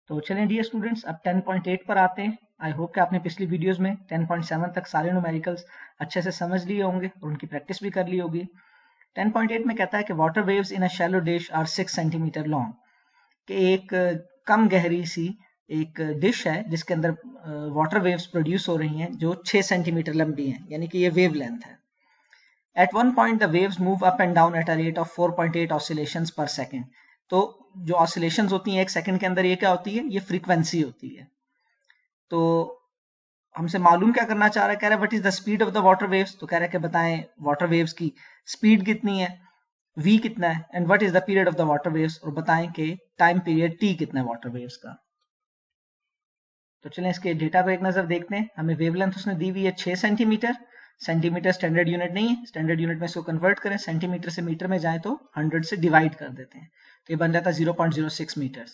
तो चलें dear students, अब 10.8 पर आते हैं। आई होप कि आपने पिछली वीडियोस में 10.7 तक सारे न्यूमेरिकल्स अच्छे से समझ लिए होंगे और उनकी प्रैक्टिस भी कर ली होगी। 10.8 में कहता है कि water waves in a shallow dish are 6 centimetre long, कि एक कम गहरी सी एक डिश है जिसके अंदर वाटर वेव्स प्रोड्यूस हो रही हैं जो 6 सेंटीमीटर लंबी हैं, यानी कि ये वेव लेंथ है। At one point, the waves move up and down at a rate of 4.8 oscillations per second. तो जो ऑसिलेशंस होती हैं एक सेकंड के अंदर, ये क्या होती है? ये फ्रीक्वेंसी होती है। तो हमसे मालूम क्या करना चाह रहा है? कह रहा है what is the speed of the water waves. तो कह रहा है कि बताएं वाटर वेव्स की स्पीड कितनी है, v कितना है, and what is the period of the water waves, और बताएं कि टाइम पीरियड t कितना है वाटर वेव्स का। तो चलें इसके डेटा पे एक नजर देखते हैं। हमें वेवलेंथ उसने दी हुई है 6 सेंटीमीटर। सेंटीमीटर स्टैंडर्ड यूनिट नहीं है, स्टैंडर्ड यूनिट में इसको कन्वर्ट करें, सेंटीमीटर से मीटर में जाए तो 100 से डिवाइड कर देते हैं, तो ये बन जाता है 0.06 मीटर।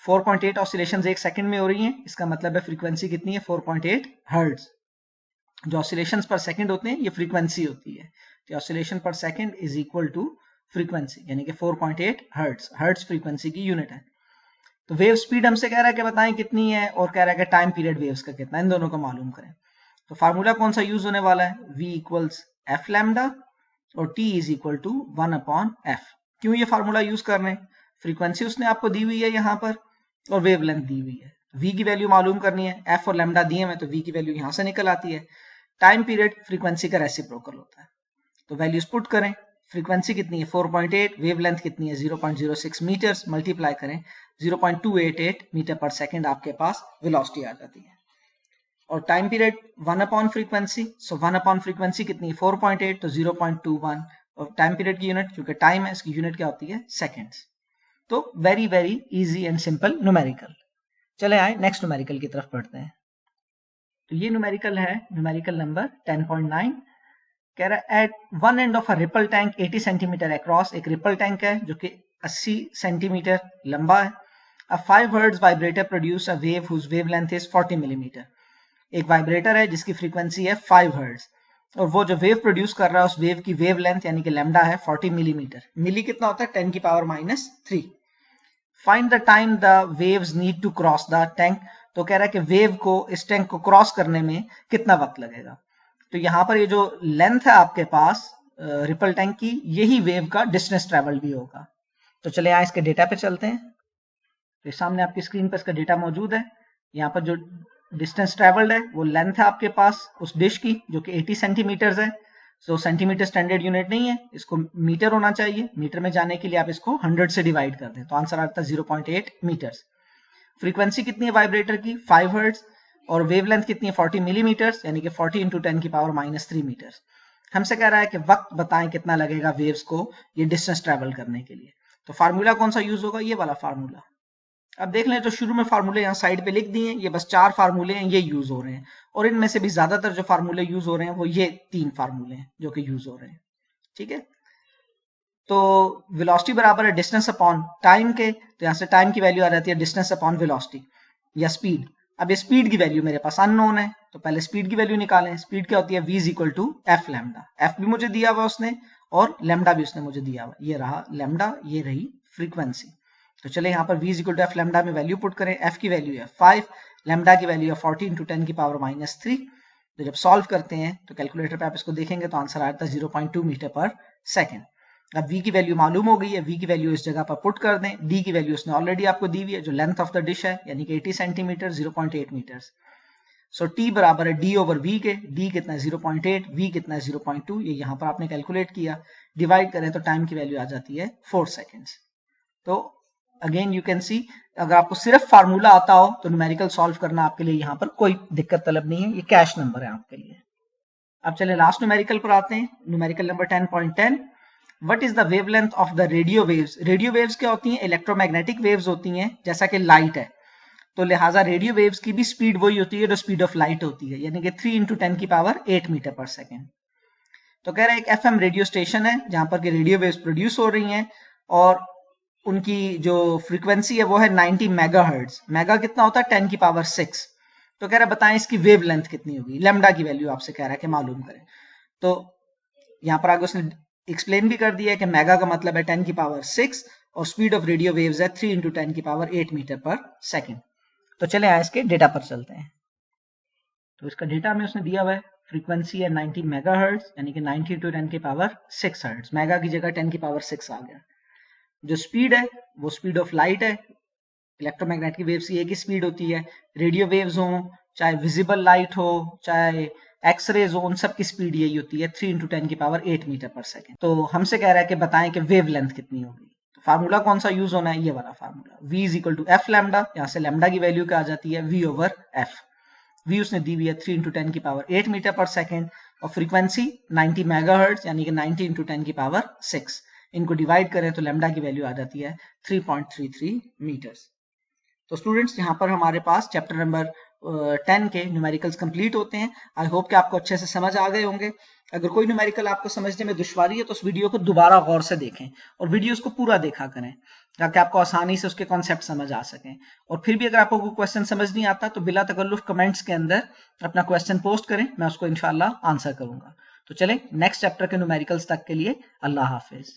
4.8 ऑसिलेशंस एक सेकंड में हो रही हैं, इसका मतलब है फ्रीक्वेंसी कितनी है? 4.8 हर्ट्ज। जो ऑसिलेशंस पर सेकंड होते हैं ये फ्रीक्वेंसी होती है, तो oscillation per second is equal to frequency, यानी कि 4.8 हर्ट्ज। हर्ट्ज फ्रीक्वेंसी की यूनिट है। तो वेव स्पीड हमसे कह रहा है कि बताएं कितनी है, और कह रहा है कि टाइम पीरियड वेव्स का कितना है, इन दोनों को मालूम करें। तो फार्मूला कौन सा यूज होने वाला है? v इक्वल्स एफ लैम्डा और t is equal to 1/f। क्यों ये फार्मूला यूज कर रहे हैं? फ्रीक्वेंसी उसने आपको दी हुई है यहाँ पर और वेवलेंथ दी हुई है, v की वैल्यू मालूम करनी है, f और लैम्डा दिए हैं तो v की वैल्यू यहाँ से निकल आती है। टाइम पीरियड फ्रीक्वेंसी का रेसिप्रोकल होता है, तो वैल्यूज पुट करें। फ्रीक्वेंसी कितनी है? 4.8, वेवलेंथ कितनी है? 0.06 मीटर्स, मल्टीप्लाई करें 0.288 मीटर पर सेकेंड, आपके पास वेलोसिटी आ जाती है। और टाइम पीरियड 1/, फ्रीक्वेंसी, सो 1/, फ्रीक्वेंसी कितनी है? 4.8, तो 0.21, और टाइम पीरियड की यूनिट क्योंकि टाइम है, इसकी यूनिट क्या होती है? सेकेंड्स। तो very very easy and simple numerical. चले आए नेक्स्ट न्यूमेरिकल की तरफ पढ़ते हैं। तो ये न्यूमेरिकल है न्यूमेरिकल नंबर 10.9। कह रहा है at one end of a ripple tank 80 centimetre across, एक रिपल टैंक है जो कि 80 सेंटीमीटर लंबा है। A 5 hertz vibrator produce a wave whose wavelength is 40 millimetre. एक वाइब्रेटर है जिसकी फ्रीक्वेंसी है 5 हर्ट्ज, और वो जो वेव प्रोड्यूस कर रहा है उस वेव की वेवलेंथ यानी कि लैम्डा है 40 मिलीमीटर। मिली कितना होता है? 10 की power -3। Find the time the waves need to cross the tank. तो कह रहा है कि वेव को, इस टैंक को क्रॉस करने में कितना वक्त लगेगा। तो यहाँ पर ये जो लेंथ है आपके पास रिपल टैंक की, यही वेव का डिस्टेंस ट्रेवल भी होगा। तो चले यहाँ इसके डेटा पे चलते हैं। तो सामने आपकी स्क्रीन पर इसका डेटा मौजूद है। यहाँ पर जो डिस्टेंस ट्रेवल्ड है वो लेंथ है आपके पास उस डिश की जो कि 80 सेंटीमीटर है। सो सेंटीमीटर स्टैंडर्ड यूनिट नहीं है, इसको मीटर होना चाहिए। मीटर में जाने के लिए आप इसको 100 से डिवाइड कर दें, तो आंसर आता है 0.8 मीटर्स। फ्रीक्वेंसी कितनी है वाइब्रेटर की? 5 हर्ट्ज, और वेवलेंथ कितनी है? 40 मिलीमीटर्स, यानी कि 40 × 10 की पावर -3 मीटर्स। हमसे कह रहा है कि वक्त बताएं कितना लगेगा वेव्स को ये डिस्टेंस ट्रेवल करने के लिए। तो फार्मूला कौन सा यूज होगा? ये वाला फार्मूला। अब देख लें, जो शुरू में फार्मूले यहाँ साइड पे लिख दिए हैं, ये बस 4 फार्मूले हैं, ये यूज हो रहे हैं, और इनमें से भी ज्यादातर जो फार्मूले यूज हो रहे हैं वो ये 3 फार्मूले हैं जो कि यूज हो रहे हैं। ठीक है, तो वेलोसिटी बराबर है डिस्टेंस अपॉन टाइम के, तो यहाँ से टाइम की वैल्यू आ जाती है डिस्टेंस अपॉन वेलोसिटी या स्पीड। अब ये स्पीड की वैल्यू मेरे पास अननोन है, तो पहले स्पीड की वैल्यू निकालें। स्पीड क्या होती है? v is equal to f lambda. F भी मुझे दिया हुआ उसने और लैम्डा भी उसने मुझे दिया हुआ, ये रहा लैम्डा, ये रही फ्रीक्वेंसी। तो चले यहाँ पर v is equal to f lambda में वैल्यू पुट करें। एफ की वैल्यू है 5, लैम्डा की वैल्यू है 40 × 10 की पावर -3। तो जब सॉल्व करते हैं तो कैलकुलेटर पे आप इसको देखेंगे तो आंसर आता है 0.2 मीटर पर सेकेंड। अब v की वैल्यू मालूम हो गई है, v की वैल्यू इस जगह पर पुट कर दें। d की वैल्यू उसने ऑलरेडी आपको दी हुई है, जो लेंथ ऑफ द डिश है यानी कि 80 सेंटीमीटर, 0.8 मीटर। सो t बराबर है d ओवर v के। d कितना है? 0.8, v कितना है? 0.2। ये यहाँ पर आपने कैलकुलेट किया, डिवाइड करें तो टाइम की वैल्यू आ जाती है 4 सेकेंड्स। तो अगेन यू कैन सी, अगर आपको सिर्फ फार्मूला आता हो तो न्यूमेरिकल सॉल्व करना आपके लिए यहाँ पर कोई दिक्कत तलब नहीं है, ये कैश नंबर है आपके लिए। अब चले लास्ट न्यूमेरिकल पर आते हैं, numerical number 10.10। What is the wavelength of the radio waves. Radio waves क्या होती हैं? इलेक्ट्रोमैग्नेटिक वेव्स होती हैं, जैसा कि लाइट है, तो लिहाजा रेडियो वेव्स की भी स्पीड वही होती है जो स्पीड ऑफ लाइट होती है, यानी कि 3 × 10 की पावर 8 मीटर पर सेकेंड। तो कह रहे हैं एक एफएम रेडियो स्टेशन है जहां पर कि रेडियो वेव्स प्रोड्यूस हो रही हैं, और उनकी जो फ्रीक्वेंसी है वो है 90 मेगाहर्ट्ज। मेगा कितना होता है? 10 की पावर 6। तो कह रहा है बताएं इसकी वेवलेंथ कितनी होगी। लैम्डा की वैल्यू आपसे कह रहा है कि मालूम करें। तो यहाँ पर आगे उसने एक्सप्लेन भी कर दिया है कि मेगा का मतलब है 10 की पावर 6, और स्पीड ऑफ रेडियो वेव्स है 3 × 10⁸ मीटर पर सेकेंड। तो चले आए इसके डेटा पर चलते हैं। तो इसका डेटा में उसने दिया हुआ है, फ्रीक्वेंसी है 90 मेगाहर्ट्ज, यानी कि 90 × 10⁶ हर्ट्ज, मेगा की जगह 10⁶ आ गया। जो स्पीड है वो स्पीड ऑफ लाइट है, इलेक्ट्रोमैग्नेटिक वेव्स की एक ही स्पीड होती है, रेडियो वेव्स हो, चाहे विजिबल लाइट हो, चाहे एक्सरेज हो, उन सब की स्पीड यही होती है 3 × 10⁸ मीटर पर सेकेंड। तो हमसे कह रहा है कि बताएं कि वेव लेंथ कितनी होगी। तो फार्मूला कौन सा यूज होना है, ये वाला फार्मूला, v = f लैम्डा, यहाँ से लैम्डा की वैल्यू क्या आ जाती है, v/f। v उसने दी हुई है 3 × 10⁸ मीटर पर सेकेंड, और फ्रीक्वेंसी 90 मेगाहर्ट्ज, यानी कि 90 × 10⁶। इनको डिवाइड करें तो लैम्डा की वैल्यू आ जाती है 3.33 मीटर्स। तो स्टूडेंट्स, यहाँ पर हमारे पास चैप्टर नंबर 10 के न्यूमेरिकल्स कंप्लीट होते हैं। आई होप कि आपको अच्छे से समझ आ गए होंगे। अगर कोई न्यूमेरिकल आपको समझने में दुश्वारी है तो उस वीडियो को दोबारा गौर से देखें और वीडियोस को पूरा देखा करें, ताकि आपको आसानी से उसके कॉन्सेप्ट समझ आ सकें। और फिर भी अगर आपको कोई क्वेश्चन समझ नहीं आता तो बिला तकल्लुफ कमेंट्स के अंदर अपना क्वेश्चन पोस्ट करें, मैं उसको इंशाल्लाह आंसर करूंगा। तो चलें नेक्स्ट चैप्टर के न्यूमेरिकल्स तक के लिए अल्लाह हाफिज।